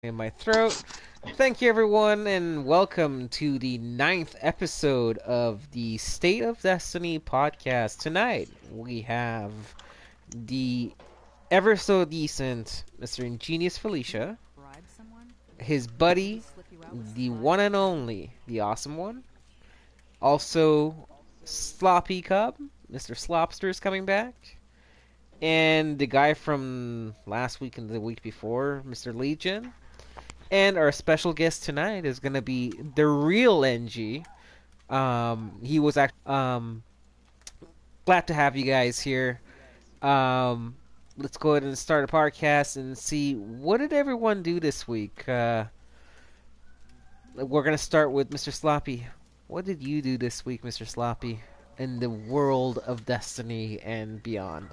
in my throat. Thank you, everyone, and welcome to the ninth episode of the State of Destiny podcast. Tonight, we have the ever so decent Mr. Ingenious Felicia, his buddy, the one and only, the awesome one, also Sloppy Cub, Mr. Slopster is coming back, and the guy from last week and the week before, Mr. Legion. And our special guest tonight is gonna be the real NG. He was actually glad to have you guys here. Let's go ahead and start a podcast and see what did everyone do this week. We're gonna start with Mr. Sloppy. What did you do this week, Mr. Sloppy, in the world of Destiny and beyond?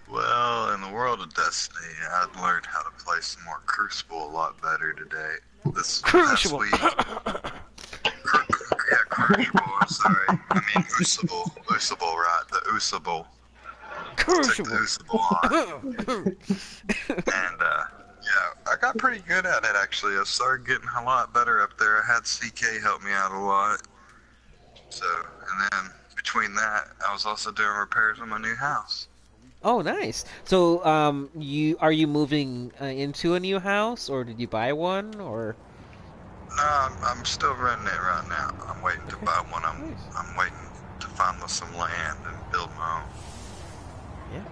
Well, in the world of Destiny, I've learned how to play some more Crucible a lot better today. This Crucible. past week. Crucible. I'm sorry. I mean Usible. Usible, right? The Usible. Crucible. And yeah, I got pretty good at it actually. I started getting a lot better up there. I had CK help me out a lot. So, and then between that, I was also doing repairs on my new house. Oh, nice. So, are you moving into a new house, or did you buy one, or? No, I'm still renting it right now. I'm waiting to buy one. Nice. I'm waiting to find some land and build my own. Yeah.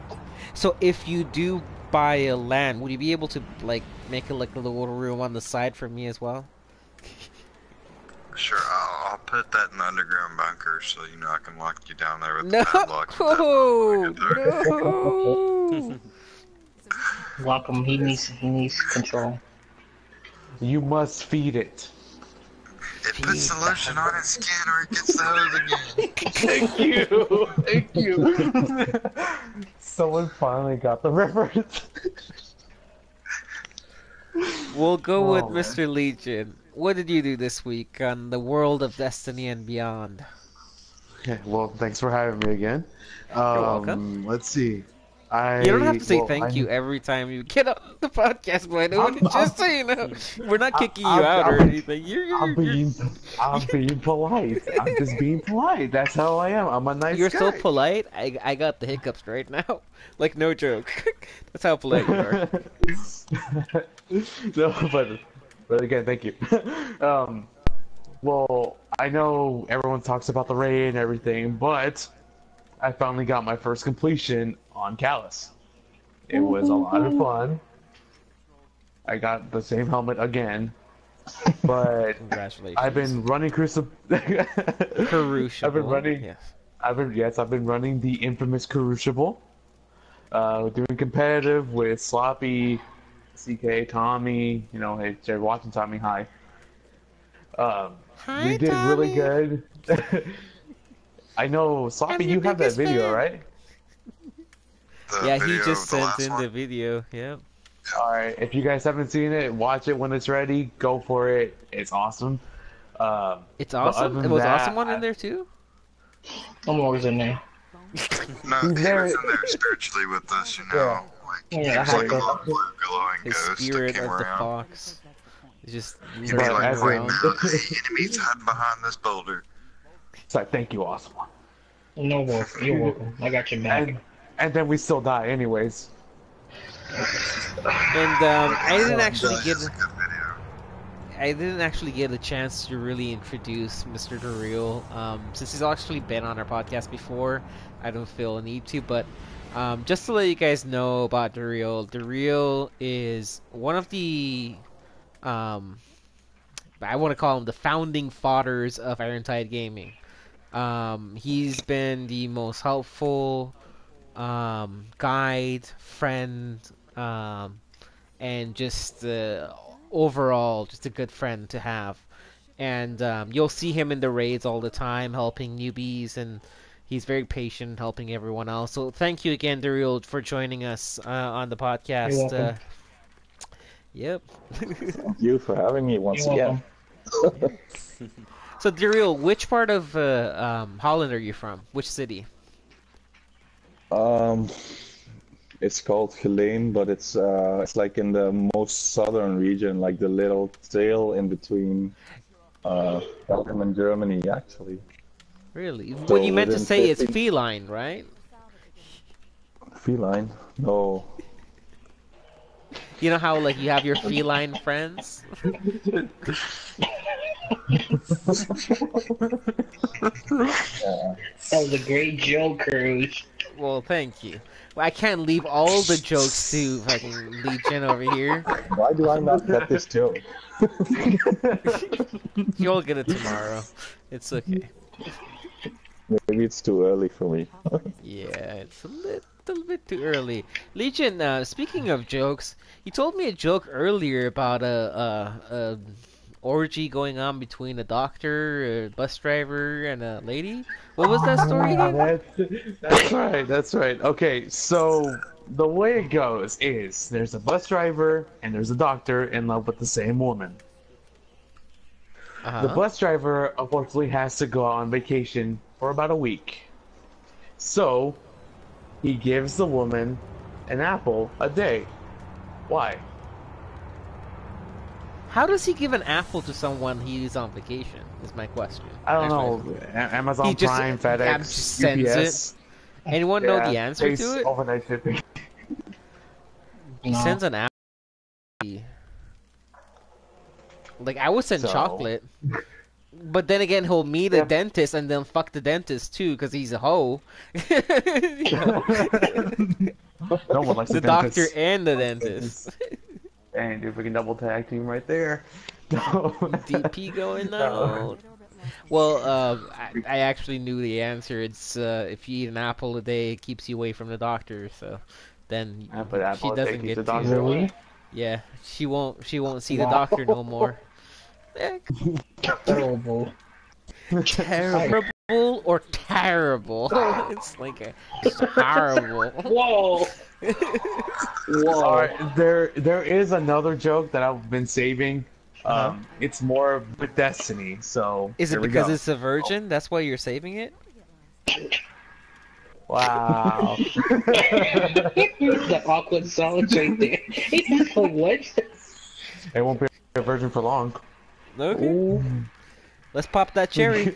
So, if you do buy a land, would you be able to make a little room on the side for me as well? Sure, I'll put that in the underground bunker so I can lock you down there with No, the padlock. no. Lock him. He needs control. You must feed it. It puts the lotion on its skin or it gets the hose again. Thank you. Someone finally got the reference. We'll go with man. Mr. Legion. What did you do this week on the world of Destiny and beyond? Okay, well, thanks for having me again. You're welcome. Let's see. You don't have to say thank you every time you get on the podcast, by the way. Just so you know, we're not kicking you out or anything. I'm being polite. I'm just being polite. That's how I am. I'm a nice You're guy. so polite. I got the hiccups right now. Like, no joke. That's how polite you are. No, but again, thank you. Well, I know everyone talks about the raid and everything, but I finally got my first completion on Callus. It was a lot of fun. I got the same helmet again, but Congratulations. I've been running Crucible. Crucible. I've been running. Yes. I've been running the infamous Crucible. Doing competitive with Sloppy, CK, Tommy. Hey, they're watching Tommy. Hi. Hi, We did Tommy. really good. I know, Sloppy, you have that video, right? Yeah, he video just of the sent last in one? the video. Yep. Alright, if you guys haven't seen it, watch it when it's ready. Go for it. It's awesome. It's But awesome. other It than was that, awesome one in there too. I'm always in there. No, He's he very- was in there spiritually with us, Yeah. Like, Yeah, he I was had like a to. little blue glowing His ghost that spirit came of the around. fox. It's just He'd be But like, as wait in- now, hey, enemies hiding behind this boulder. So thank you, awesome one. No work. You're welcome. I got your back. And then we still die anyways. And I didn't actually get It's a good video. a chance to really introduce Mr. Daryl. Since he's actually been on our podcast before, I don't feel a need to. But just to let you guys know about Daryl is one of the I want to call him the founding fathers of Ironside Gaming. He's been the most helpful guide, friend, and just overall just a good friend to have. And you'll see him in the raids all the time, helping newbies, and he's very patient, helping everyone else. So thank you again, Daryl, for joining us on the podcast. You're welcome. Yep. Thank you for having me once You're again. welcome. So, Daryl, which part of Holland are you from? Which city? Um, It's called Helene, but it's like in the most southern region, like the little tail in between Belgium and Germany, actually. Really? So What you meant to within say is 50 feline, right? feline. No. You know how like you have your feline friends? Yeah. That was a great joke, Cruz. Well, thank you. Well, I can't leave all the jokes to fucking Legion over here. Why do I not get this joke? You'll get it tomorrow. It's okay. Maybe it's too early for me. Yeah, it's a little bit too early. Legion, speaking of jokes, you told me a joke earlier about a orgy going on between a doctor, a bus driver, and a lady. What was that story again? That's right. Okay, so the way it goes is there's a bus driver and there's a doctor in love with the same woman. The Uh-huh. bus driver unfortunately has to go on vacation for about a week. So he gives the woman an apple a day. Why? How does he give an apple to someone he's on vacation? Is my question. I don't Actually, know. Amazon He just- Prime, yeah, FedEx, just sends UPS. Anyone know the Yeah, answer takes to it? Overnight shipping. He No. sends an apple. Like I would send So- chocolate, but then again he'll meet a Yeah. dentist and then fuck the dentist too because he's a hoe. You know? No one likes The a doctor dentist. and the dentist. And if we can double tag team right there. No. DP going No. out. Well, I actually knew the answer. It's if you eat an apple a day, it keeps you away from the doctor. So then But she apple doesn't take you get to to. doctor. Really? Yeah, she won't see the Wow. doctor no more. Eh, Terrible. terrible or terrible? It's like a horrible. Whoa! Whoa! Alright, there is another joke that I've been saving. It's more with Destiny, so Is it here we because go. it's a virgin? That's why you're saving it? Wow. The awkward silence right there. He's like, what? It won't be a virgin for long. Okay. Let's pop that cherry.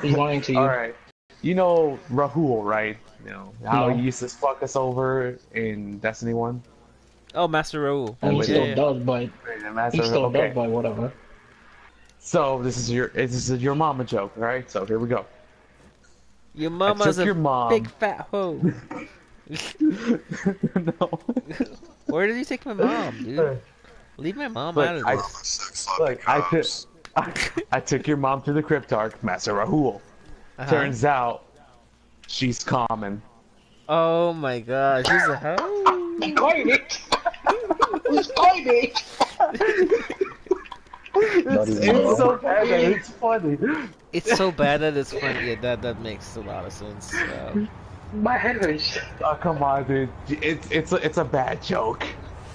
He's lying to you. Alright. You know Rahul, right? You know how No. he used to fuck us over in Destiny 1? Oh, Master Raoul. And he Yeah, still yeah. does, but he still does, but whatever. So this is your mama joke, alright? So here we go. Your mama's took a your mom. big fat hoe. No. Where did you take my mom, dude? Leave my mom Look, out of I- this. Six sloppy Look, cops. I took your mom to the Cryptarch, Master Rahul. Uh-huh. Turns out, she's common. Oh my gosh, she's a hoe. Garbage! It's garbage! Not even It's so wrong. bad that it's funny. It's so bad that it's funny. Yeah, that makes a lot of sense. My head hurts. Oh, come on, dude. It's a bad joke.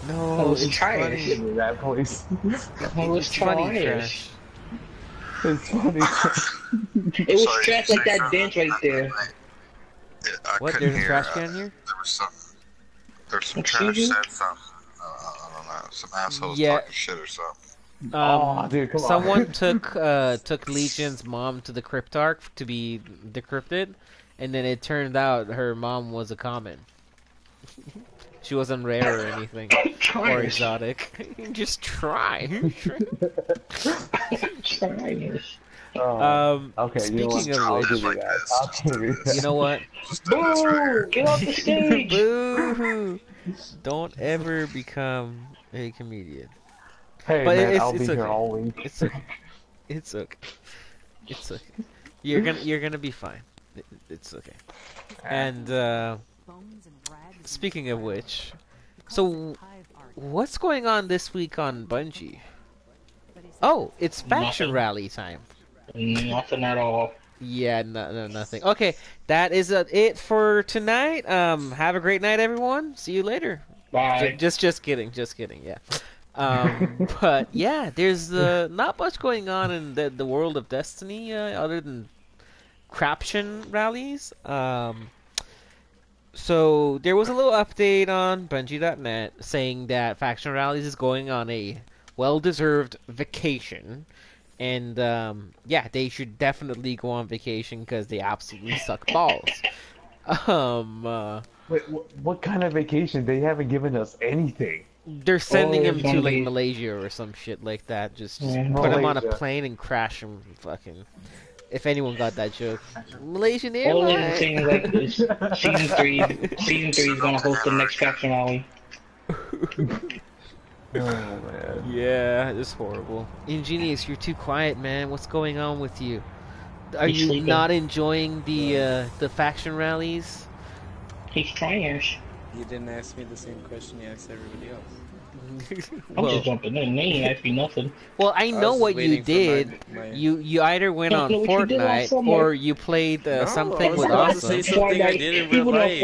No, Oh, it's it's trash. funny. Give me that, please. It was It's funny trash. trash. It's funny. It was Sorry, trash you like say that dance right there. I What? couldn't There's a hear, trash can here? There was some Excuse trash me? said something. I don't know. Some assholes Yeah. talking shit or something. Oh, dude, come on. Someone took Legion's mom to the Cryptarch to be decrypted, and then it turned out her mom was a common. She wasn't rare or anything or Trash. exotic. Just try. Trash. Oh, okay, you know what? Speaking of I'll which, give you Like that. this. I'll give you that. you know what? Just do this right here. Boo! Get off the stage! Boo! Don't ever become a comedian. Hey, But man, it's- I'll be it's here okay. all week. It's okay. It's okay. It's okay. You're gonna be fine. It's okay. And speaking of which, so what's going on this week on Bungie? Oh, it's faction Nothing. rally time. Nothing at all. Yeah, no, nothing. Okay, that is it for tonight. Have a great night, everyone. See you later. Bye. Just kidding. Yeah. But yeah, there's not much going on in the world of Destiny other than craption rallies. So there was a little update on Bungie.net saying that Faction Rallies is going on a well-deserved vacation, and yeah, they should definitely go on vacation because they absolutely suck balls. Um, uh, Wait, what kind of vacation? They haven't given us anything. they're sending him it's to gonna like be- Malaysia or some shit like that. Just Yeah. put him on a Malaysia. plane and crash him. Fucking. If anyone got that joke, Malaysian All I'm Airlines. saying like is season 3 is gonna host the next faction rally. Oh man. Yeah, it's horrible. Ingenious, you're too quiet, man. What's going on with you? Are He's you sleeping. not enjoying the faction rallies? He's trash. You didn't ask me the same question you asked everybody else. I'm well, just jumping in. They ain't asked me nothing. well, I I know was what you waiting for did. my- You either went I on know what you did last Fortnite summer. or you played No, something I was with about to Awesome. say something I did in He real went on life.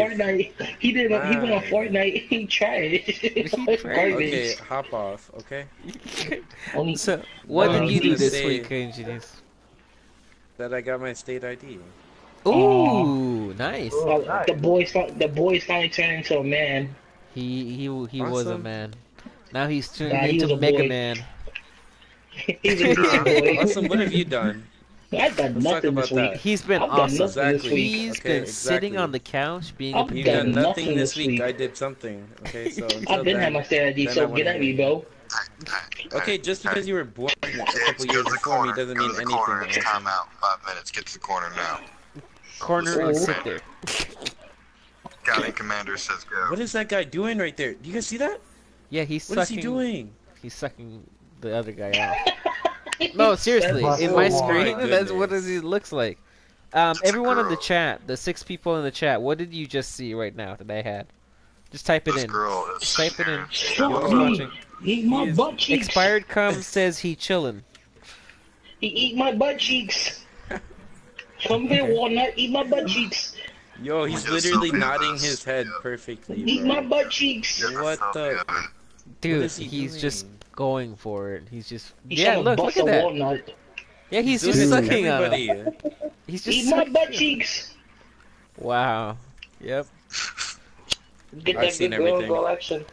Fortnite. He went on Ah. Fortnite. He tried. tried. Okay, Garbage. hop off, okay? Only So, what No, I did was you do gonna this say- week, Ingenious? That I got my state ID. Ooh, nice. Oh, nice. the boys finally turned into a man. He was a Awesome. man. Now he's turned Nah, he into was a Mega boy. Man. He's a decent boy. Awesome, what have you done? I've done Let's talk nothing about this week. that. He's been I've done awesome. nothing this Exactly. week. He's Okay, been sitting exactly. on the couch being I've a You've done done pain. nothing nothing this this week. week. I did something. Okay, so until I've been then, had my state ID, then I so wanna get at hear me, you. bro. Okay, just because you were born a couple Go years to the before me corner. doesn't Go mean to the anything. corner. It's okay? time out. 5 minutes. Get to the corner now. Corner and Ooh. sit there. Scouting commander says go. What is that guy doing right there? Do you guys see that? Yeah, he's What is sucking. he doing? He's sucking the other guy off. No, seriously, That's in my so screen, my that's what goodness. it looks like. Everyone in the chat, the 6 people in the chat, what did you just see right now that I had? Just type it This in. girl is Type it in. Fuck Who's me. watching? Eat my He is butt cheeks. Expired cum says he chillin'. He eat my butt cheeks. Come here, Walnut. Eat my butt cheeks. Yo, he's Just literally something nodding else. his head perfectly, Eat my bro. butt cheeks. Get What yourself the- together. Dude, is he he's just doing? going for it. He's just He's yeah. trying to Look bust at a that. walnut. Yeah, he's Doing just it to sucking on it. everybody. He's just Eat my sucking. butt cheeks. Wow. Yep. Get I've that seen big girl everything. girl action.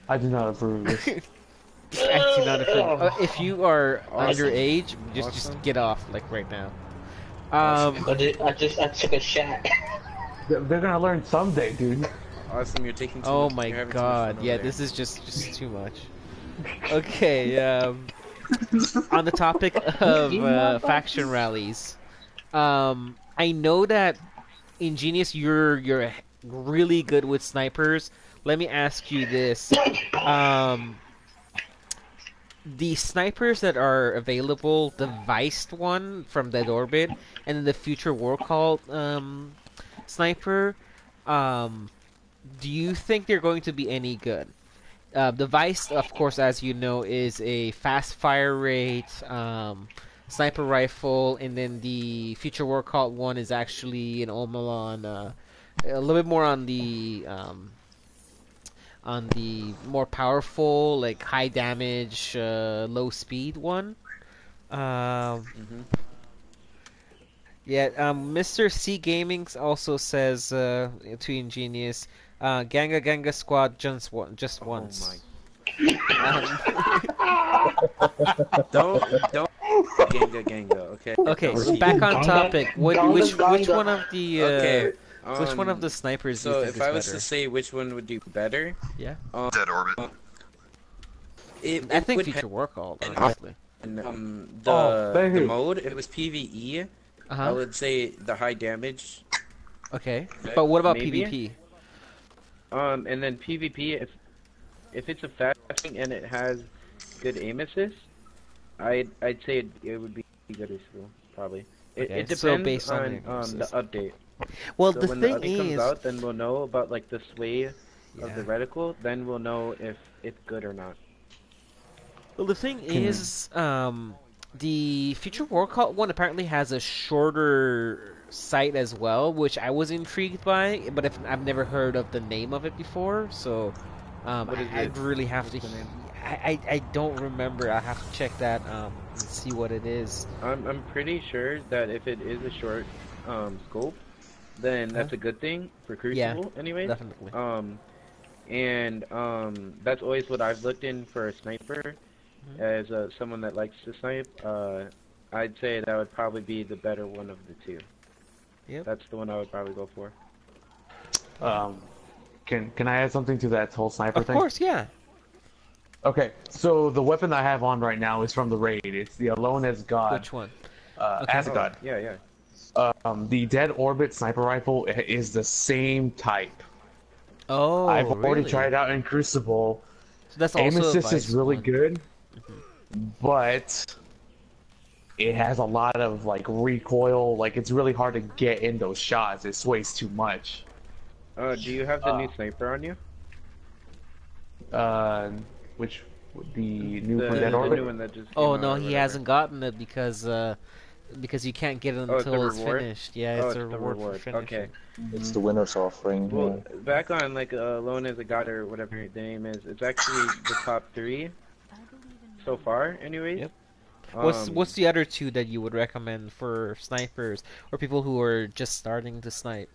I do not approve of this. Actually, not if you are Awesome. underage, just Awesome. get off like right now. I took a shot. They're gonna learn someday, dude. Awesome, you're taking too Oh much. my You're having too much god. fun Yeah, over this is just too much. Okay, on the topic of faction rallies, I know that Ingenious, you're really good with snipers. Let me ask you this: the snipers that are available, the Viced one from Dead Orbit, and then the Future War Call sniper, do you think they're going to be any good? The Vice, of course, as you know, is a fast fire rate sniper rifle, and then the Future War Cult one is actually an Omelon, a little bit more on the more powerful, like high damage, low speed one. Mhm. Yeah, Mr. C Gaming also says to Ingenious, Ganga Squad just Oh once. Don't Ganga, okay? Okay, Don't so repeat. back on Ganga- topic. Which Ganga. one of the Okay. which one of the snipers do So you think if I was is to better? say which one would do better, Yeah, Dead orbit. I think would Future War Cult, and- honestly. the Oh, thank the you. mode, if it was PvE, I Uh-huh. would say the high damage. Okay, but what about Maybe. PvP? And then PvP, if it's a fast thing and it has good aim assist, I'd say it would be good as well, probably. Okay, It so depends based on the aim on the assist. update. Well, So the when thing the update comes is, out, then we'll know about like the sway of yeah. the reticle. Then we'll know if it's good or not. Well, the thing is, the Future War Cult one apparently has a shorter sight as well, which I was intrigued by, but I've never heard of the name of it before, so What is I'd it? really have What's to. the name? I don't remember. I have to check that and see what it is. I'm pretty sure that if it is a short scope, then that's a good thing for Yeah, Crucible, anyways. definitely. That's always what I've looked in for a sniper, Mhm. as someone that likes to snipe. I'd say that would probably be the better one of the two. Yep. That's the one I would probably go for. Can I add something to that whole sniper Of thing? course, yeah. Okay, so the weapon I have on right now is from the raid. It's the Alone as God. Which one? As a Oh, God. yeah. The Dead Orbit sniper rifle is the same type. Oh, I've already really? tried it out in Crucible. So that's Aim also a assist is Vice really one. good, but it has a lot of like recoil. Like it's really hard to get in those shots. It sways too much. Do you have the new sniper on you? Which the new The, for Dead the Orbit? new one that just came Oh out no, or he whatever. hasn't gotten it because you can't get it Oh, it's a until it's reward? finished. Yeah, Oh, it's a the reward for reward. finishing. Okay. It's the winner's offering. Well, yeah. back on like Alone as a God or whatever the name is, it's actually the top 3 so far, anyways. Yep. Um, What's the other two that you would recommend for snipers or people who are just starting to snipe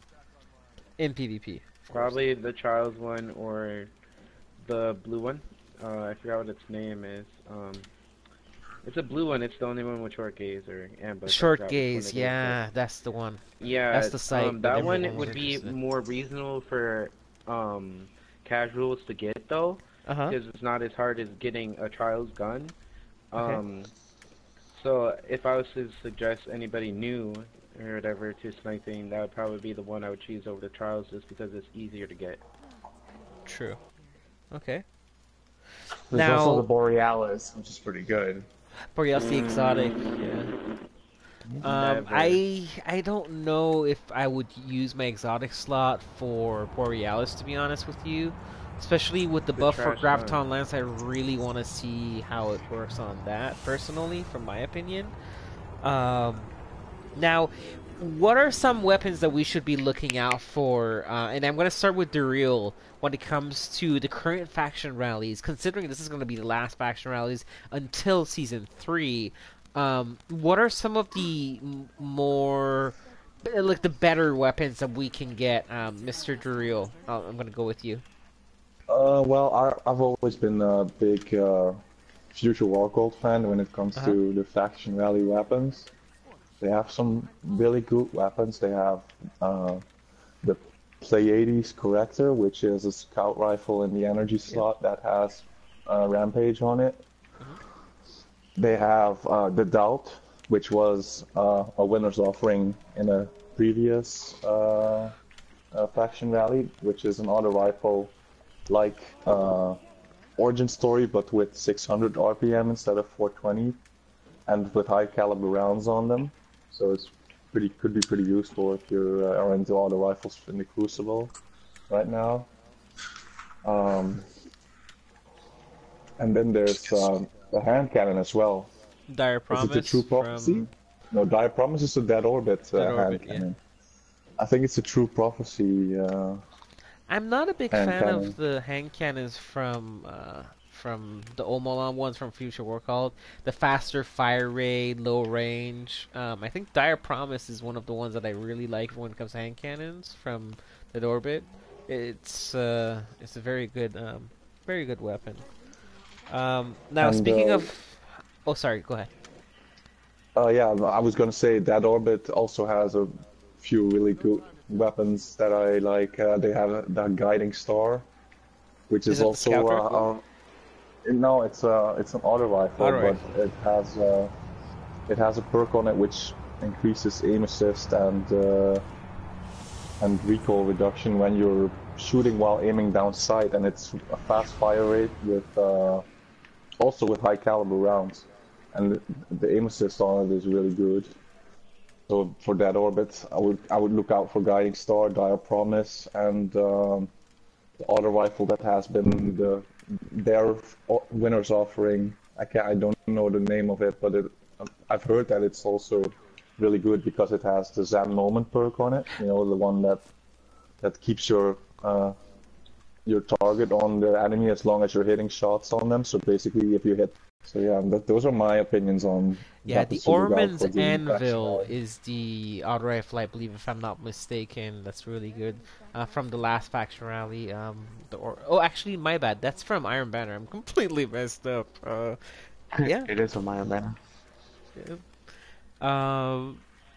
in PvP? of course? Probably the Trials one or the blue one. I forgot what its name is. It's a blue one. It's the only one with short gaze or ambush. I Short forgot which one gaze. it is, Yeah, that's the one. but yeah, That's the site that that one everyone would was be interested in. more reasonable for casuals to get though, Uh-huh. because it's not as hard as getting a Trials gun. Okay. So if I was to suggest anybody new or whatever to sniping, that would probably be the one I would choose over the Trials, just because it's easier to get. True. Okay. There's Now- also the Borealis, which is pretty good. Borealis the exotic. Yeah. Never. I don't know if I would use my exotic slot for Borealis, to be honest with you. Especially with the The buff for trash Graviton Lance, I really want to see how it works on that, personally, from my opinion. Now, what are some weapons that we should be looking out for? And I'm going to start with Duriel when it comes to the current faction rallies, considering this is going to be the last faction rallies until Season 3. What are some of the more, like, the better weapons that we can get, Mr. Duriel? I'm going to go with you. Well, I've always been a big Future War Gold fan when it comes to the faction rally weapons. They have some really good weapons. They have the Pleiades Corrector, which is a scout rifle in the energy slot that has Rampage on it. They have the Doubt, which was a winner's offering in a previous faction rally, which is an auto rifle like Origin Story, but with 600 RPM instead of 420, and with high caliber rounds on them. So it's could be pretty useful if you are into auto rifles in the Crucible right now. And then there's the hand cannon as well. Dire Promise. Is it a True Prophecy? from- No, Dire Promise is a Dead Orbit, Dead hand Orbit, yeah. cannon. I think it's a True Prophecy. I'm not a big Hand fan cannon. of the hand cannons from the Omolan ones from Future War Called. The faster fire rate, low range. I think Dire Promise is one of the ones that I really like when it comes to hand cannons from Dead Orbit. It's a very good weapon. Now And, speaking of, oh sorry, go ahead. Yeah, I was gonna say Dead Orbit also has a few really good weapons that I like. They have that Guiding Star, which Is is it the also scout rifle? no, it's an auto rifle, Auto but rifle. it has a perk on it which increases aim assist and recoil reduction when you're shooting while aiming down sight, and it's a fast fire rate with also with high caliber rounds, and the aim assist on it is really good. So for Dead Orbit, I would look out for Guiding Star, Dire Promise, and the auto rifle that has been their winner's offering. I don't know the name of it, but I've heard that it's also really good because it has the Zan Moment perk on it. You know, the one that keeps your target on the enemy as long as you're hitting shots on them. So basically, if you hit So yeah, those are my opinions on Yeah, the Battlefield Lookout Ormond's for the Anvil faction. is the auto rifle, I believe, if I'm not mistaken. That's really good. From the last faction rally. Oh, actually, my bad. That's from Iron Banner. I'm completely messed up. Yeah. It is from Iron Man.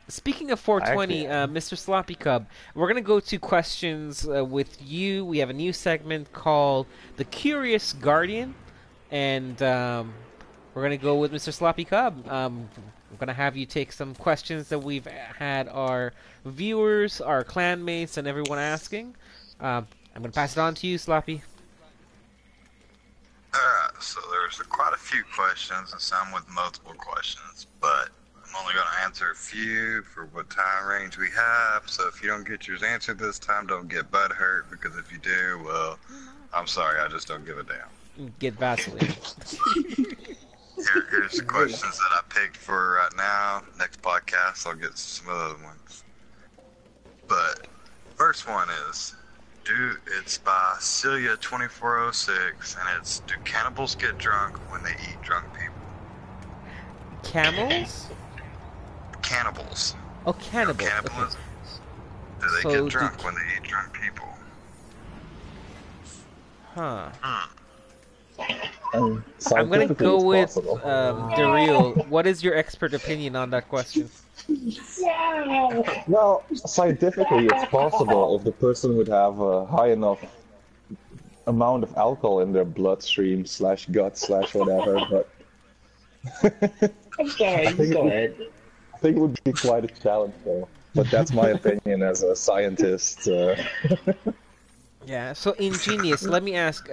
Speaking of I actually 420, Mr. Sloppy Cub, we're gonna go to questions with you. We have a new segment called the Curious Guardian, and we're gonna go with Mr. Sloppy Cub. I'm gonna have you take some questions that we've had our viewers, our clanmates, and everyone asking. I'm gonna pass it on to you, Sloppy. Alright, so there's quite a few questions and some with multiple questions, but I'm only going to answer a few for what time range we have, so if you don't get yours answered this time, don't get butthurt, because if you do, well, I'm sorry, I just don't give a damn. Get Vaseline. Here's the questions that I picked for right now. Next podcast, I'll get some other ones. But, first one is, it's by Celia2406, and it's, do cannibals get drunk when they eat drunk people? Camels? Cannibals. Oh, cannibals. Okay. Cannibalism. Do they So get drunk when they eat drunk people? Huh. And I'm gonna scientifically, go it's with possible. Daryl. What is your expert opinion on that question? Well, scientifically, it's possible if the person would have a high enough amount of alcohol in their bloodstream / gut / whatever. But I'm sorry, I think go it- ahead. I think it would be quite a challenge, though. But that's my opinion as a scientist. Yeah. So Ingenious, let me ask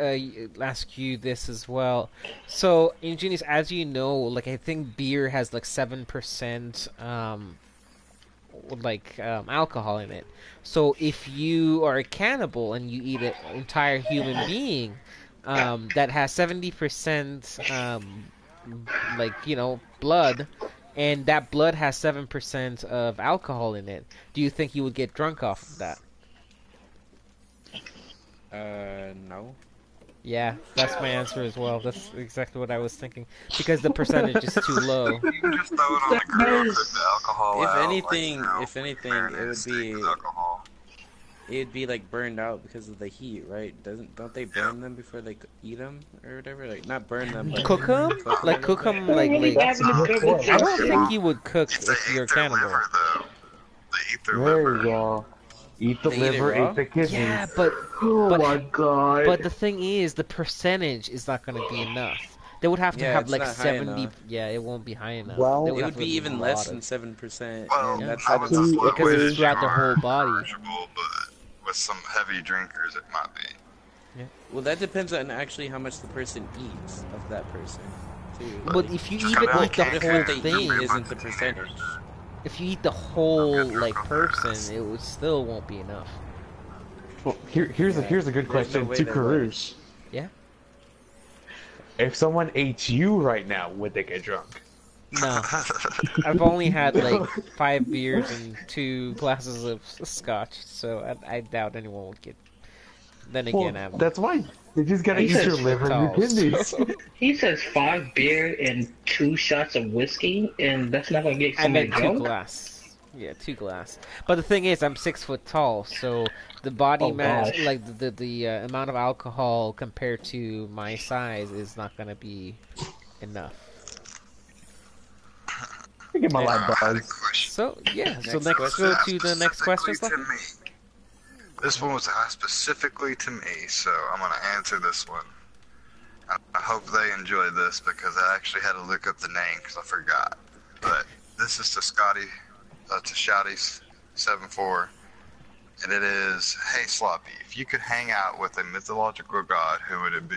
you this as well. So Ingenious, as you know, like I think beer has like 7% alcohol in it. So if you are a cannibal and you eat an entire human being that has 70% blood, and that blood has 7% of alcohol in it, do you think you would get drunk off of that? No. Yeah, that's my answer as well. That's exactly what I was thinking. Because the percentage is too low. You can just throw it on the grill, cook the alcohol If out. anything, like, it marinate would steak be with alcohol. it'd be like burned out because of the heat, right? Don't they burn them before they eat them or whatever? Like not burn them, but Cook them? Like cook them like That's a good point. I don't think you would cook If they if you're a eat their cannibal. liver, though, they eat their There liver. you go. Eat the They eat it liver, raw? eat the kidneys. Yeah, but Oh but- my god. but the thing is, the percentage is not going to be enough. They would have to Yeah, have it's like not high 70. enough. Yeah, it won't be high enough. Well, They it have would to be be even a less lot than of- 7%. Well, And that's I would actually- just look because with it's throughout the whole body. manageable, but with some heavy drinkers, it might be. well, that depends on actually how much the person eats of that person, too. But Like, if you Just even cut out eat the cake whole what they thing, eat isn't the percentage. if you eat the whole like person, it would still won't be enough. Well, here's a good There's no question way to they Karush. Yeah? If someone ate you right now, would they get drunk? No, I've only had like 5 beers and 2 glasses of scotch, so I doubt anyone would get. Then again, Well, I'm. that's why. They just gotta He eat says your liver and your totals. kidneys. He says 5 beer and 2 shots of whiskey, and that's not gonna get I somebody meant 2 drunk. glass. Yeah, 2 glass. But the thing is, I'm 6 foot tall, so the body Oh, mass, gosh. like the amount of alcohol compared to my size, is not gonna be enough. I get my light I had a buzz. question. So yeah, so Next let's question. go to the next question. Specifically to me. This one was asked specifically to me, so I'm going to answer this one. I hope they enjoy this because I actually had to look up the name because I forgot. But this is to Scotty, to Shouty74, and it is, hey Sloppy, if you could hang out with a mythological god, who would it be?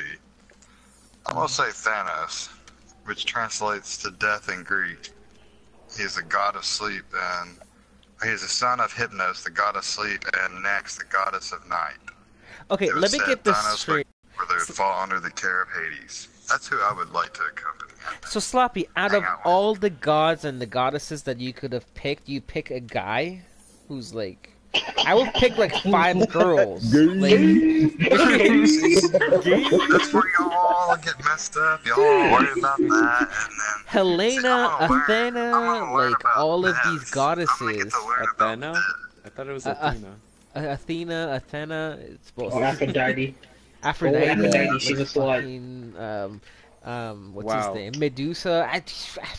I'm going to say Thanos, which translates to death in Greek. He is the god of sleep, and he is the son of Hypnos, the god of sleep, and Nex, the goddess of night. Okay, It was let me said get this Thanos straight. where they would fall under the care of Hades. That's who I would like to accompany. So Sloppy, out of Hang out. all the gods and the goddesses that you could have picked, you pick a guy who's like. I would pick like 5 girls. Like, That's where you all all get messed up. Y'all worry about that, and then Helena, I'm Athena, gonna learn like about all of this. these I'm gonna get goddesses. to learn about Athena? this. I thought it was Uh, uh, Athena. Athena, it's both. Or Aphrodite. Aphrodite, Aphrodite, like she's a slut. fucking, what's his Wow. name? Medusa. I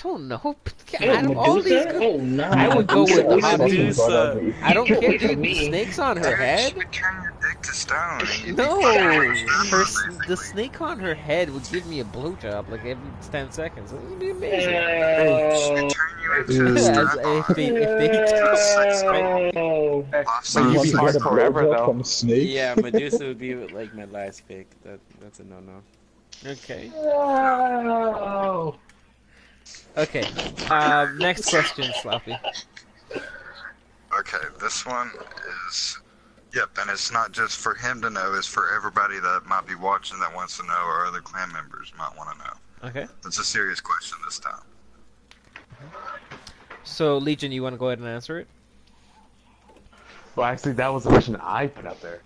don't know. Oh, Out of all these, Medusa? Oh, no. I would go with the Medusa. hot Medusa. pink. I don't Get care, away from dude. The me. snakes on her Dude, She head. would turn your dick to stone. And you'd No, be fucking the basically. snake on her head would give me a blowjob like every 10 seconds. It would be amazing. She would Oh. turn you into a As strap-on. if they Oh. Awesome. But you'd You be want hard to get a forever, blowjob though. from a snake? Yeah, Medusa would be like my last pick. That's a no-no. okay. Oh. Okay. Next question, Sloppy. Okay, this one is... Yep, and it's not just for him to know, it's for everybody that might be watching that wants to know, or other clan members might want to know. Okay. It's a serious question this time. So, Legion, you want to go ahead and answer it? Well, actually, that was the question I put out there.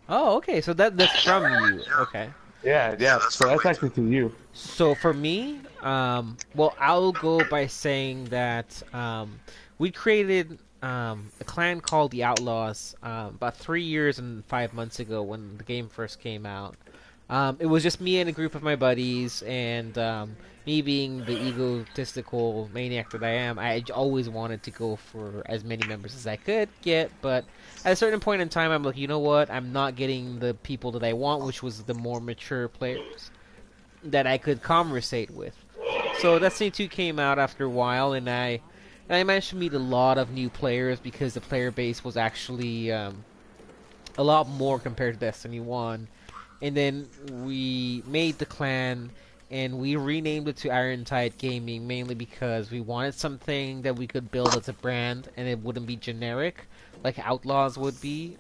Oh, okay. So that's from you. Okay. Yeah. that's So that's fine. actually to you. So for me, well, I'll go by saying that we created a clan called the Outlaws about 3 years and 5 months ago when the game first came out. It was just me and a group of my buddies, and me being the egotistical maniac that I am, I always wanted to go for as many members as I could get, but at a certain point in time, I'm like, you know what? I'm not getting the people that I want, which was the more mature players that I could conversate with. So Destiny 2 came out after a while, and I managed to meet a lot of new players because the player base was actually a lot more compared to Destiny 1. And then we made the clan, and we renamed it to Iron Tide Gaming, mainly because we wanted something that we could build as a brand, and it wouldn't be generic like Outlaws would be.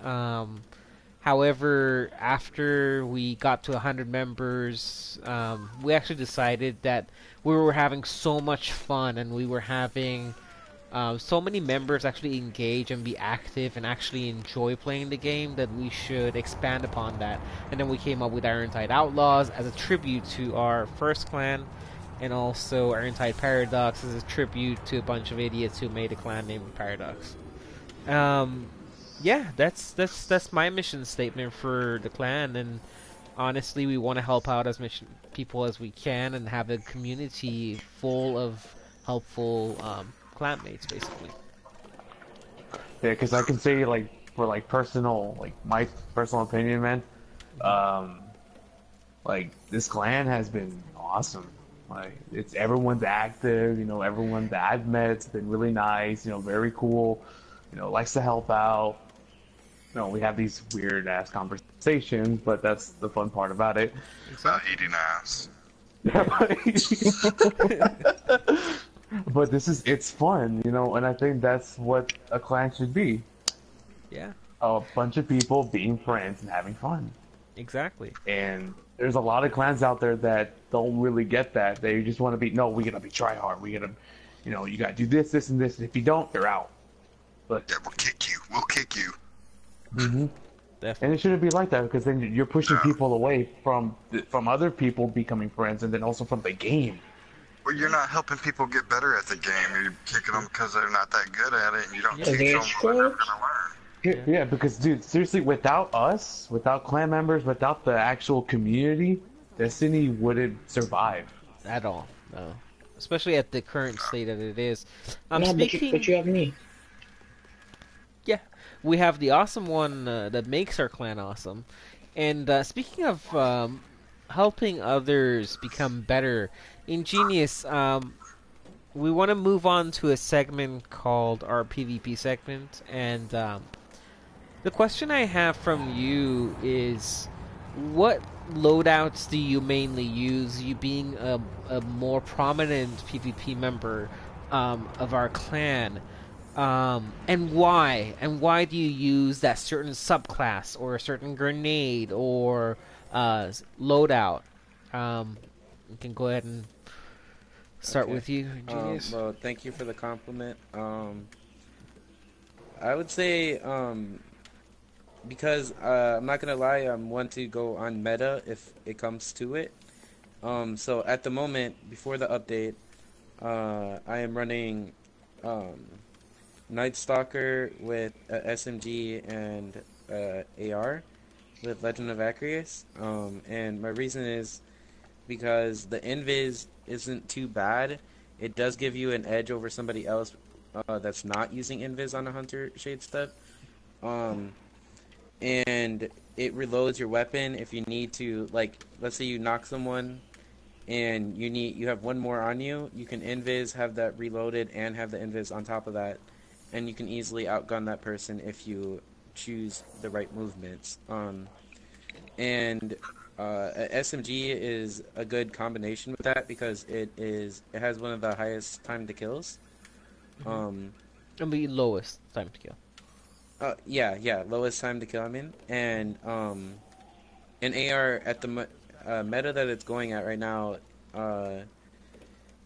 However, after we got to 100 members, we actually decided that we were having so much fun, and we were having so many members actually engage and be active and actually enjoy playing the game that we should expand upon that. And then we came up with Ironside Outlaws as a tribute to our first clan, and also Ironside Paradox as a tribute to a bunch of idiots who made a clan named Paradox. Yeah, that's my mission statement for the clan, and honestly, we want to help out as much people as we can and have a community full of helpful clanmates, basically. Yeah, because I can say, like, for, like, my personal opinion, man, like, this clan has been awesome. Like, everyone's active, everyone that I've met's been really nice, very cool, likes to help out. We have these weird-ass conversations, but that's the fun part about it. About eating ass. But it's fun, and I think that's what a clan should be. Yeah, A bunch of people being friends and having fun. exactly. And there's a lot of clans out there that don't really get that. They just want to we gotta be try hard. We gotta, you gotta do this, this, and this. And if you don't, you're out. But Yeah, we'll kick you. We'll kick you. Definitely. and it shouldn't be like that, because then you're pushing people away from other people becoming friends, and then also from the game. Well, you're not helping people get better at the game. You're kicking them because they're not that good at it, and you don't Yeah, teach them that's what they're true. gonna learn. Yeah, because dude, seriously, without us, without clan members, without the actual community, Destiny wouldn't survive. At all, no. Especially at the current state that it is. No, Speaking, but you have me. yeah, we have the awesome one that makes our clan awesome. And speaking of helping others become better, Ingenious, we want to move on to a segment called our PvP segment, and the question I have from you is, what loadouts do you mainly use, you being a more prominent PvP member of our clan? And why? And why do you use that certain subclass or a certain grenade or loadout? You can go ahead and start Okay. with you, Genius. Well, thank you for the compliment. I would say, because I'm not gonna lie, I'm one to go on meta if it comes to it. So at the moment, before the update, I am running um, Night Stalker with SMG and AR with Legend of Acreus. And my reason is because the invis isn't too bad. It does give you an edge over somebody else that's not using invis on a hunter shade step. Um, and it reloads your weapon if you need to. Like, let's say you knock someone and you have one more on you. You can invis, have that reloaded, and have the invis on top of that, and you can easily outgun that person if you choose the right movements. And SMG is a good combination with that because it has one of the highest time to kills. And the lowest time to kill. Yeah, lowest time to kill. I mean, and an AR at the meta that it's going at right now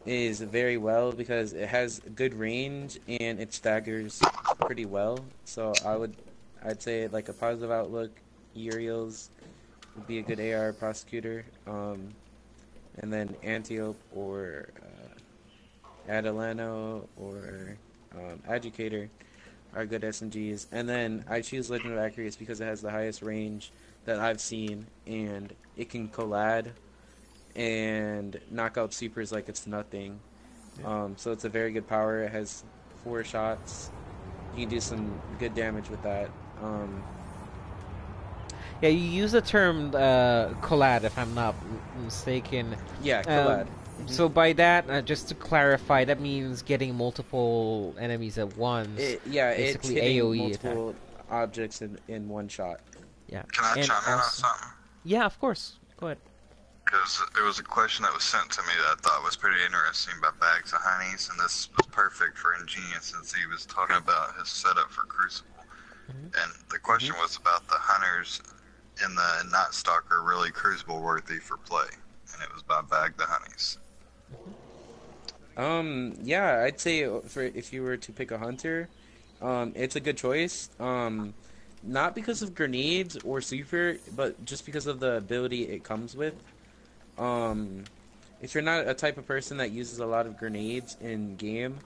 is very well because it has good range and it staggers pretty well. So I'd say like a positive outlook. Uriel's would be a good AR prosecutor, and then Antiope or Adelano or Educator are good SMGs. And then I choose Legend of Acreus because it has the highest range that I've seen, and it can collab and knock out supers like it's nothing. So it's a very good power. It has 4 shots. You can do some good damage with that. Yeah, you use the term collab, if I'm not mistaken. Yeah, collab. So by that, just to clarify, that means getting multiple enemies at once. It's basically hitting AoE multiple attack. objects in one shot. Yeah. Can I And chime in on also- something? Yeah, of course. Go ahead. Because it was a question that was sent to me that I thought was pretty interesting about Bags of Honeys, and this was perfect for Ingenious since he was talking about his setup for Crucible. And the question was about the hunters in the Night Stalker really Crucible worthy for play, and it was by Bag the Honeys. Yeah, I'd say for if you were to pick a hunter, it's a good choice. Not because of grenades or super, but just because of the ability it comes with. If you're not a type of person that uses a lot of grenades in game,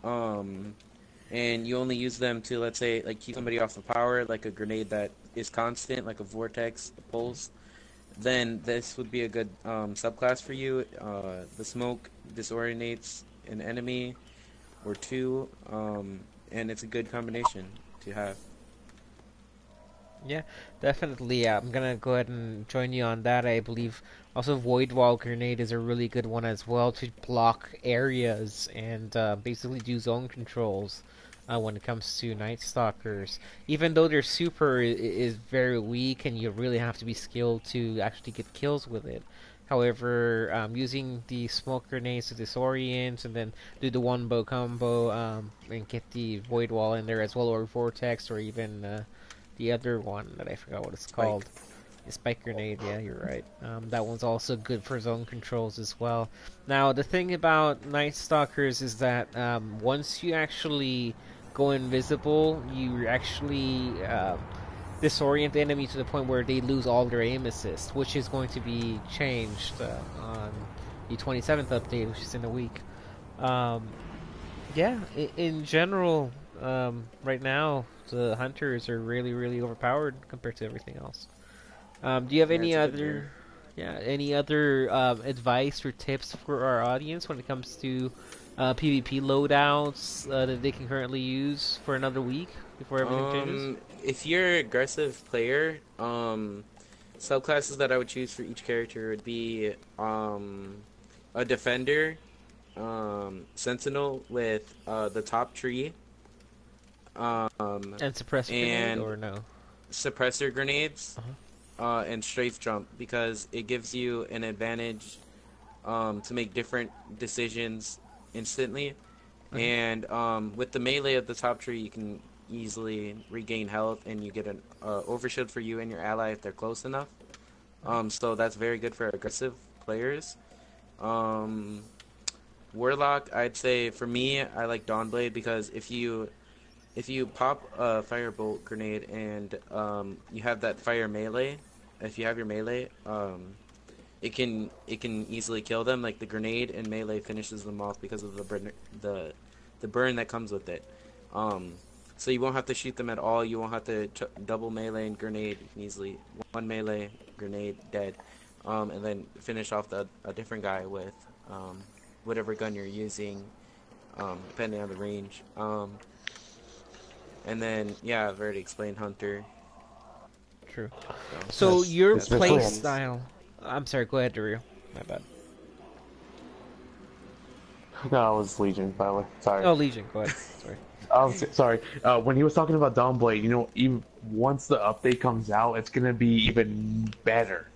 and you only use them to, let's say, like keep somebody off the power, like a grenade that is constant, like a vortex, a pulse, then this would be a good subclass for you. The smoke disorientates an enemy or two, and it's a good combination to have. Yeah, definitely. I'm gonna go ahead and join you on that. I believe also Void Wall Grenade is a really good one as well to block areas and basically do zone controls when it comes to Night Stalkers. Even though their super is very weak and you really have to be skilled to actually get kills with it. However, using the smoke grenades to disorient and then do the one bow combo and get the Void Wall in there as well, or Vortex, or even the other one that I forgot what it's called. The Spike Grenade, yeah, you're right. That one's also good for zone controls as well. Now, the thing about Night Stalkers is that once you actually go invisible, you actually disorient the enemy to the point where they lose all their aim assist, which is going to be changed on the 27th update, which is in a week. Yeah, in general, right now, the hunters are really, really overpowered compared to everything else. Do you have any it's a good other, any other advice or tips for our audience when it comes to PvP loadouts that they can currently use for another week before everything changes? If you're an aggressive player, subclasses that I would choose for each character would be a defender, sentinel with the top tree, And suppressor grenade and or no? suppressor grenades, and strafe jump because it gives you an advantage to make different decisions instantly. And with the melee of the top tree, you can easily regain health, and you get an overshield for you and your ally if they're close enough. So that's very good for aggressive players. Warlock, I'd say for me, I like Dawnblade because if you pop a firebolt grenade and you have that fire melee, if you have your melee, it can easily kill them. Like the grenade and melee finishes them off because of the burn that comes with it. So you won't have to shoot them at all. You won't have to double melee and grenade. You can easily one melee grenade dead, and then finish off a different guy with whatever gun you're using, depending on the range. And then yeah, I've already explained Hunter. True. So That's- your that's play different. style. I'm sorry. Go ahead, Dario. My bad. No, it was Legion, by the way. Sorry. Oh, Legion. Go ahead. Sorry. Sorry. When he was talking about Dawnblade, you know, even once the update comes out, it's gonna be even better.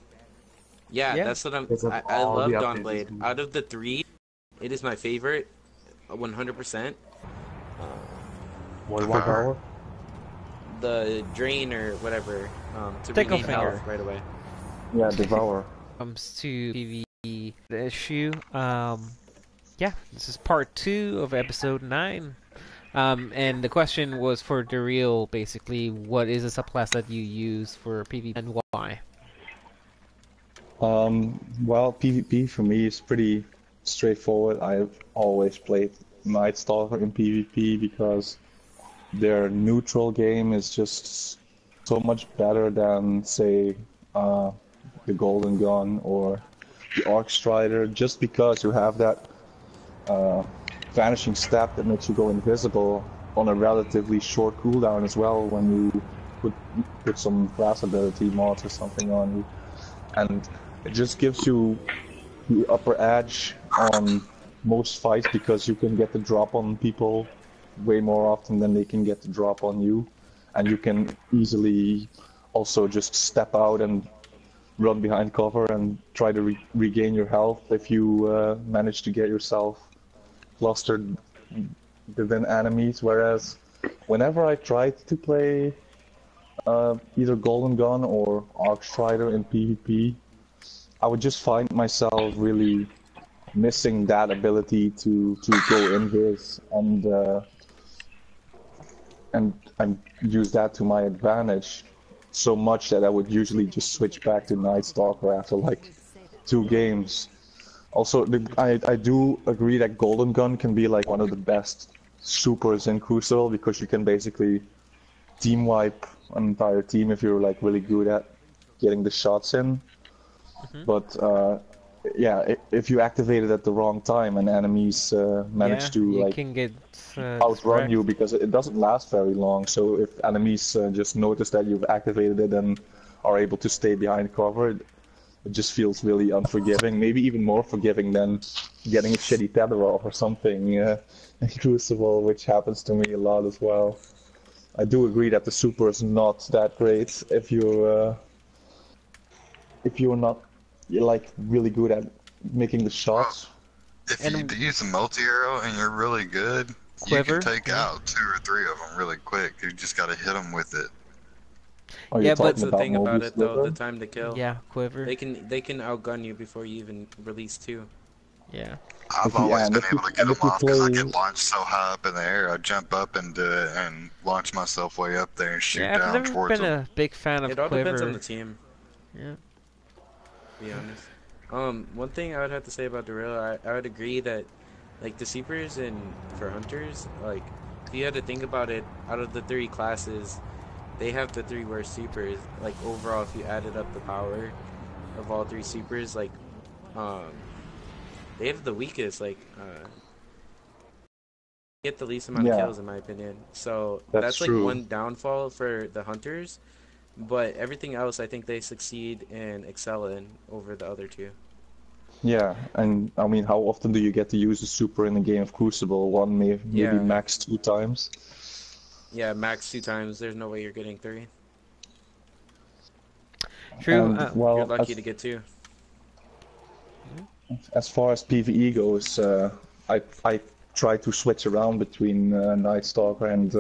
Yeah, Yeah. that's what Because of I all love the updates Dawnblade. it's been- Out of the three, it is my favorite, 100%. What Devour. power? The drain or whatever, to Take a regain health finger. right away. Yeah, Devour. Comes to PvE the issue. Yeah, this is part 2 of episode 9. And the question was for Daryl, basically, what is a subclass that you use for PvP and why? Well, PvP for me is pretty straightforward. I've always played Night Stalker in PvP because their neutral game is just so much better than, say, the Golden Gun or the Arc Strider, just because you have that vanishing step that makes you go invisible on a relatively short cooldown as well when you put some class ability mods or something on you. And it just gives you the upper edge on most fights because you can get the drop on people way more often than they can get the drop on you. And you can easily also just step out and run behind cover and try to regain your health if you manage to get yourself clustered within enemies. Whereas whenever I tried to play either Golden Gun or Arc Strider in PvP, I would just find myself really missing that ability to go invis and use that to my advantage so much that I would usually just switch back to Night Stalker after like 2 games. Also, I do agree that Golden Gun can be like one of the best supers in Crucible because you can basically team wipe an entire team if you're like really good at getting the shots in. But yeah, if you activate it at the wrong time and enemies manage to you like can get outrun distracted. you because it doesn't last very long. So if enemies just notice that you've activated it and are able to stay behind cover, it just feels really unforgiving. Maybe even more forgiving than getting a shitty tether off or something in Crucible, which happens to me a lot as well. I do agree that the super is not that great if you're not like really good at making the shots. If And- you use a multi-arrow and you're really good, Quiver, you can take yeah. out 2 or 3 of them really quick. You just gotta hit them with it. Are you Yeah, but That's talking the thing about Mobius it though, Quiver? the time to kill. Yeah, Quiver. They can outgun you before you even release 2. Yeah. I've If you- always and been if you- able to get and them if you off because I play- get launched so high up in the air. I jump up and do it and launch myself way up there and shoot Yeah, I've down never towards been them. a big fan of It all Quiver. depends on the team, Yeah. to be honest. One thing I would have to say about Dorilla, I would agree that like the supers and for hunters, like if you had to think about it, out of the 3 classes, they have the 3 worst supers. Like overall, if you added up the power of all 3 supers, like they have the weakest, like get the least amount of Yeah. kills in my opinion. So That's that's like true. one downfall for the hunters, but everything else I think they succeed and excel in over the other 2. Yeah, and I mean, how often do you get to use a super in a game of Crucible? One, maybe Yeah. max 2 times. Yeah, max 2 times. There's no way you're getting 3. True. And, well, You're lucky as, to get 2. as far as PvE goes, I try to switch around between Night Stalker and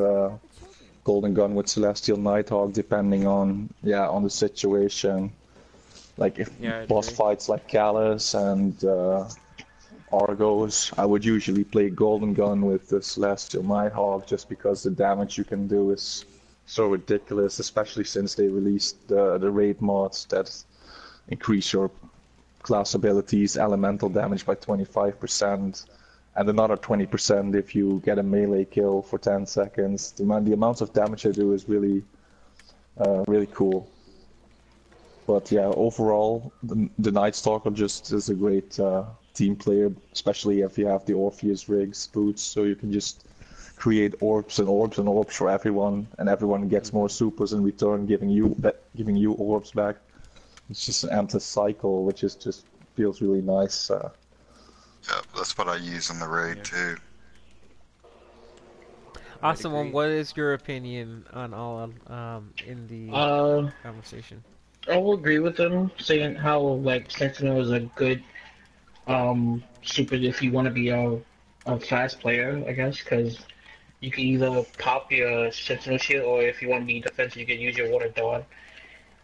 Golden Gun with Celestial Nighthawk, depending on the situation. Like if Yeah, I'd boss agree. fights like Callus and Argos, I would usually play Golden Gun with the Celestial Nighthawk just because the damage you can do is so ridiculous, especially since they released the raid mods that increase your class abilities, elemental damage by 25%, and another 20% if you get a melee kill for 10 seconds. The amounts of damage they do is really cool. But yeah, overall, the Night Stalker just is a great team player, especially if you have the Orpheus rigs boots, so you can just create orbs and orbs and orbs for everyone, and everyone gets more supers in return, giving you orbs back. It's just an endless cycle, which is just feels really nice. Yeah, that's what I use in the raid too. Awesome. Well, agree. what is your opinion on all in the conversation? I will agree with them saying how like Sentinel is a good super if you want to be a fast player, I guess, because you can either pop your Sentinel shield, or if you want to be defensive, you can use your Water Dawn,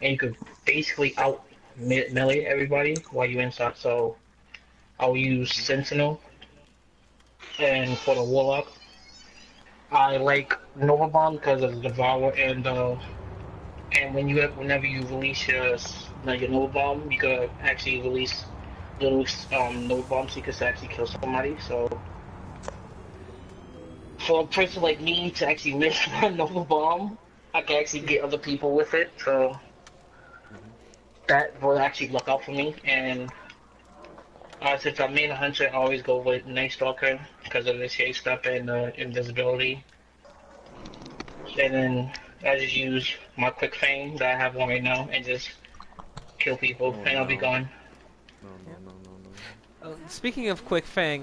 and you could basically out melee everybody while you're inside. So I'll use Sentinel, and for the Warlock, I like Nova Bomb because of the Devour, and whenever you release your Nova Bomb, you can actually release little Nova Bomb seekers to actually kill somebody. So for a person like me to actually miss one Nova Bomb, I can actually get other people with it. So that will actually look out for me. And since I'm main hunter, I always go with Night Stalker because of the shade step and invisibility. And then I just use my quick fang that I have on right now and just kill people, and I'll be gone. Speaking of Quick Fang,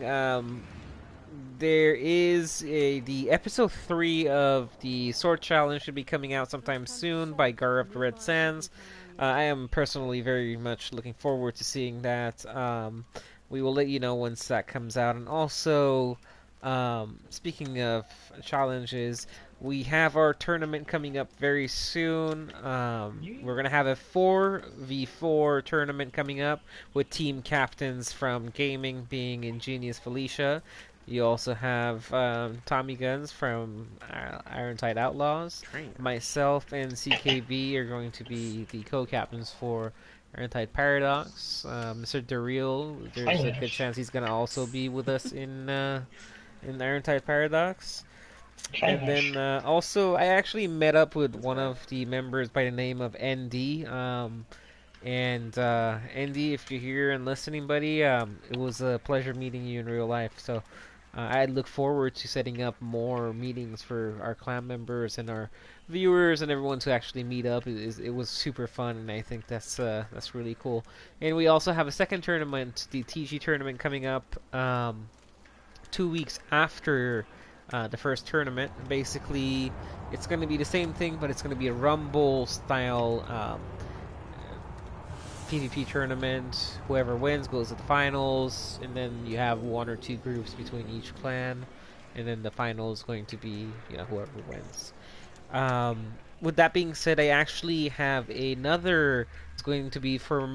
there is the episode 3 of the Sword Challenge should be coming out sometime soon by Gar of the Red Sands. I am personally very much looking forward to seeing that. We will let you know once that comes out. And also, speaking of challenges, we have our tournament coming up very soon. We're going to have a 4v4 tournament coming up with team captains from gaming being Ingenious Felicia. You also have Tommy Guns from Iron Tide Outlaws. Myself and CKB are going to be the co-captains for Iron Tide Paradox. Mr. Daryl, there's a good chance he's going to also be with us in Iron Tide Paradox. And then also, I actually met up with one of the members by the name of ND. ND, if you're here and listening, buddy, it was a pleasure meeting you in real life. So I look forward to setting up more meetings for our clan members and our viewers and everyone to actually meet up. It was super fun, and I think that's really cool. And we also have a second tournament, the TG tournament, coming up 2 weeks after the first tournament. Basically, it's going to be the same thing, but it's going to be a Rumble style PvP tournament. Whoever wins goes to the finals, and then you have 1 or 2 groups between each clan, and then the final is going to be whoever wins. With that being said, I actually have another. It's going to be for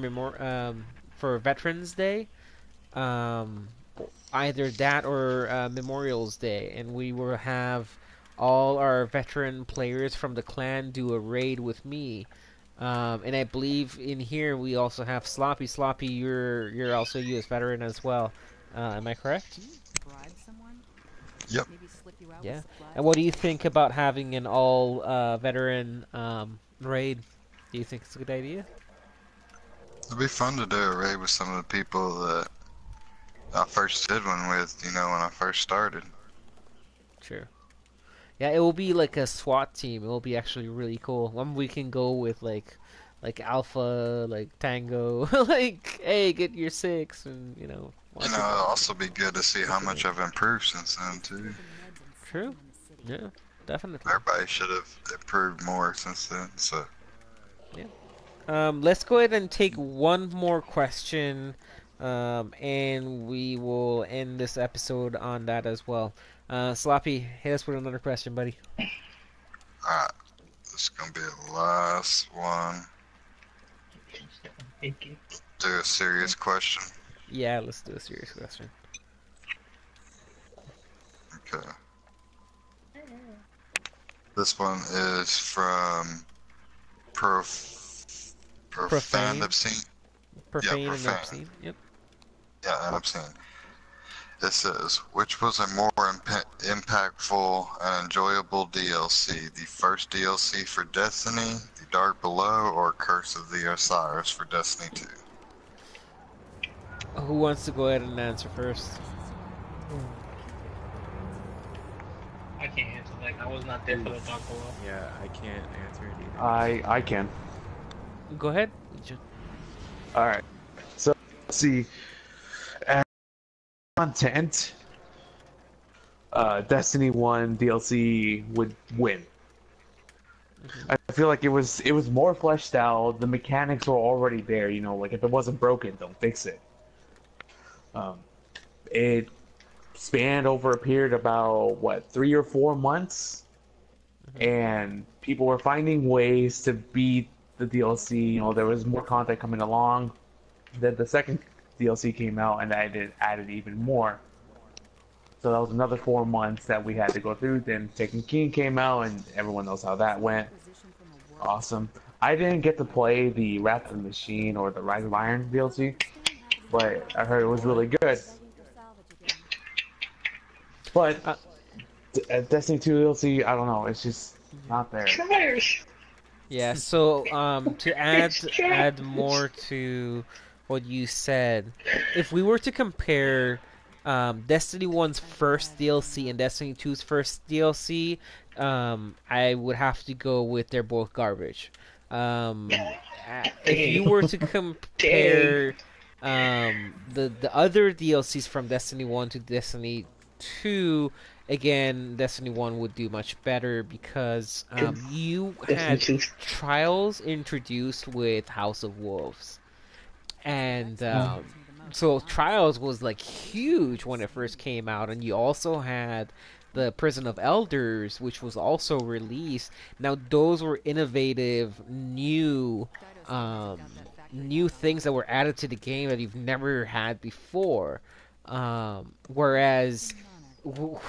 Veterans Day. Either that or Memorial's Day, and we will have all our veteran players from the clan do a raid with me. And I believe in here we also have Sloppy. Sloppy, you're also a U.S. veteran as well. Am I correct? Yep. Yeah. And what do you think about having an all veteran raid? Do you think it's a good idea? It'd be fun to do a raid with some of the people that I first did one with, when I first started. Sure. Yeah, it will be like a SWAT team. It will be actually really cool. We can go with like Alpha, like Tango, like hey, get your 6, and It'll also be good to see how much I've improved since then too. True. Yeah, definitely. Everybody should have improved more since then. So. Yeah. Let's go ahead and take one more question. And we will end this episode on that as well. Sloppy, hit us with another question, buddy. Alright, this is gonna be the last one. Thank you. Do a serious question. Yeah, let's do a serious question. Okay. This one is from Profane Obscene. Profane and profane. obscene. Yep. Yeah, and obscene. It says, which was a more impactful and enjoyable DLC? The first DLC for Destiny, The Dark Below, or Curse of the Osiris for Destiny 2? Who wants to go ahead and answer first? I can't answer that. I was not there for the Dark Below. Yeah, I can't answer it either. I can. Go ahead. All right. So let's see. Content. Destiny 1 DLC would win. I feel like it was more fleshed out. The mechanics were already there. You know, like if it wasn't broken, don't fix it. It spanned over a period about what 3 or 4 months, and people were finding ways to beat the DLC. You know, there was more content coming along. Then the second DLC came out and added even more. So that was another 4 months that we had to go through. Then Taken King came out, and everyone knows how that went. Awesome. I didn't get to play the Wrath of the Machine or the Rise of Iron DLC, but I heard it was really good. But Destiny 2 DLC, I don't know. It's just not there. Trash. Yeah. So to add more to what you said, if we were to compare Destiny 1's first DLC and Destiny 2's first DLC, I would have to go with they're both garbage. If you were to compare the other DLCs from Destiny 1 to Destiny 2, again, Destiny 1 would do much better because you had Trials introduced with House of Wolves. And so Trials was like huge when it first came out, and you also had the Prison of Elders, which was also released. Now those were innovative, new things that were added to the game that you've never had before. Whereas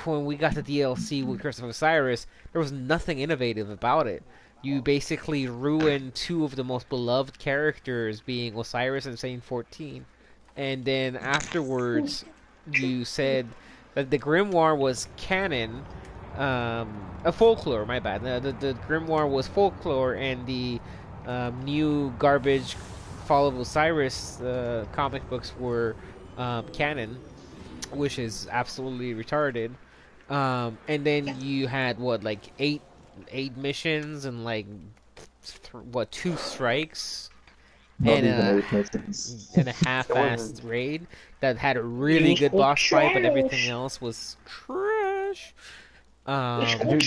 when we got the DLC with Curse of Osiris, there was nothing innovative about it. You basically ruined two of the most beloved characters, being Osiris and Saint 14. And then afterwards, you said that the Grimoire was canon, a folklore, my bad. The Grimoire was folklore, and the new garbage Fall of Osiris comic books were canon, which is absolutely retarded. And then you had, what, like eight missions and like two strikes Not and even a 8 missions. and a half-assed raid that had a really good boss fight, but everything else was trash. Dude,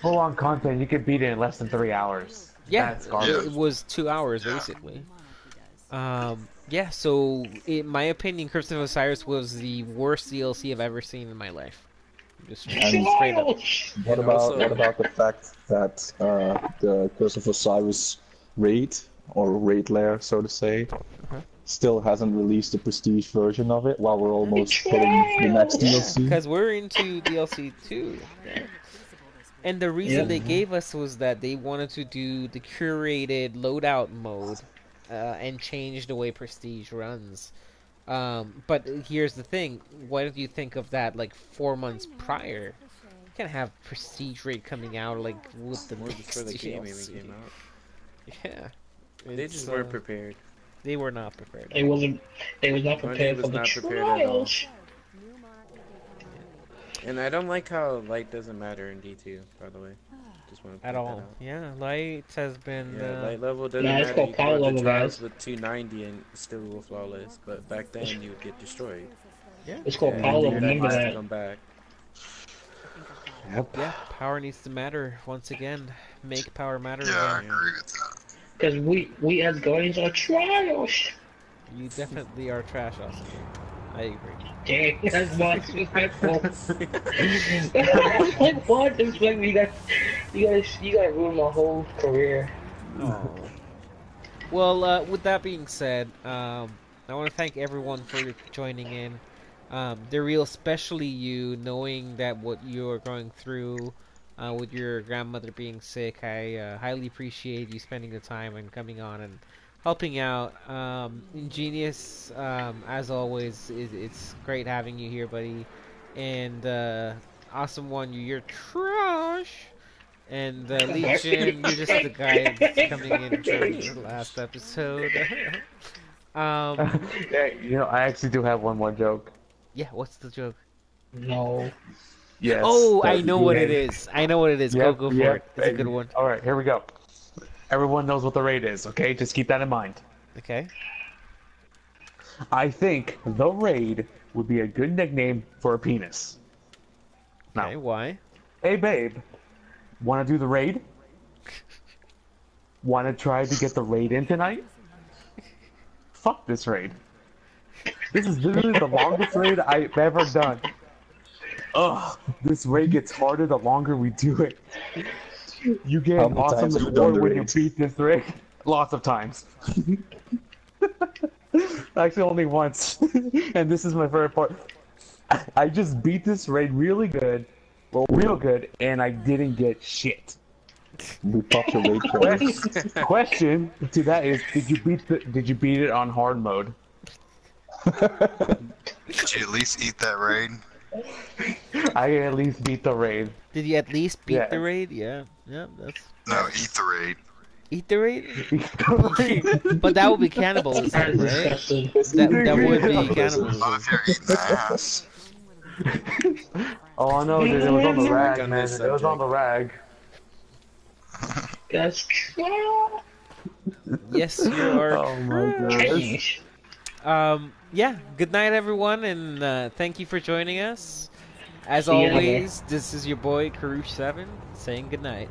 full-on content, you could beat it in less than 3 hours. Yeah, That's garbage. it was 2 hours basically. Yeah, so in my opinion, Curse of Osiris was the worst DLC I've ever seen in my life. Just straight up. What about the fact that the Curse of Osiris raid, or raid lair, so to say, still hasn't released the prestige version of it, while we're almost getting the next DLC? Because we're into DLC 2. And the reason they gave us was that they wanted to do the curated loadout mode and change the way Prestige runs. But here's the thing. What did you think of that, like, 4 months prior? You can't have Prestige raid coming out, like, with the More before the game even DLC. came out. Yeah. They just weren't prepared. They were not prepared. They was not prepared was for the not prepared at all. trials. And I don't like how light doesn't matter in D2, by the way. Just want to At all. Yeah, Light has been... Yeah, light level doesn't Nah, it's matter. called You power can go level, to trials guys. with 290 and still go flawless, but back then you would get destroyed. It's called And power level, that remember needs to that. come back. Yep. Yeah, power needs to matter once again. Make power matter Yeah, I again. agree with that. Because we as Guardians are trials. You definitely are trash, Austin. I agree. Dang, that's more disrespectful. That's more disrespectful. You gotta ruin my whole career. Well, with that being said, I want to thank everyone for joining in. The real, especially you, knowing that what you're going through with your grandmother being sick. I highly appreciate you spending the time and coming on and helping out. Ingenious, as always, it's great having you here, buddy. And Awesome One, you're trash. And Legion, you're just the guy that's coming in from the last episode. Yeah, you know, I actually do have one more joke. Yeah, what's the joke? No. Yes. Oh, I that- know what it is. I know what it is. Yep, Go for yep, it. It's a good one. All right, here we go. Everyone knows what the raid is, okay? Just keep that in mind. Okay. I think the raid would be a good nickname for a penis. Now, Okay, why? hey babe, want to do the raid? Want to try to get the raid in tonight? Fuck this raid. This is literally the longest raid I've ever done. Ugh, this raid gets harder the longer we do it. You get How an many awesome times have you reward done the when you raid? beat this raid. Lots of times. Actually, only once. And this is my favorite part. I just beat this raid really good, well, real good, and I didn't get shit. We popped your raid code. Question to that is, did you beat it on hard mode? Did you at least eat that raid? I at least beat the raid. Did you at least beat Yeah. the raid? Yeah. Yeah, that's... No, eat the raid. Eat the raid? But that would be cannibalism, That is right? disgusting. That would be Not cannibalism. if you're eating ass. Oh no, dude, it was on the rag, on man. this It was on the rag. That's Yes, you are. Oh my god. trash. Yeah, good night, everyone, and thank you for joining us. As See ya. always, this is your boy, Karush7, saying good night.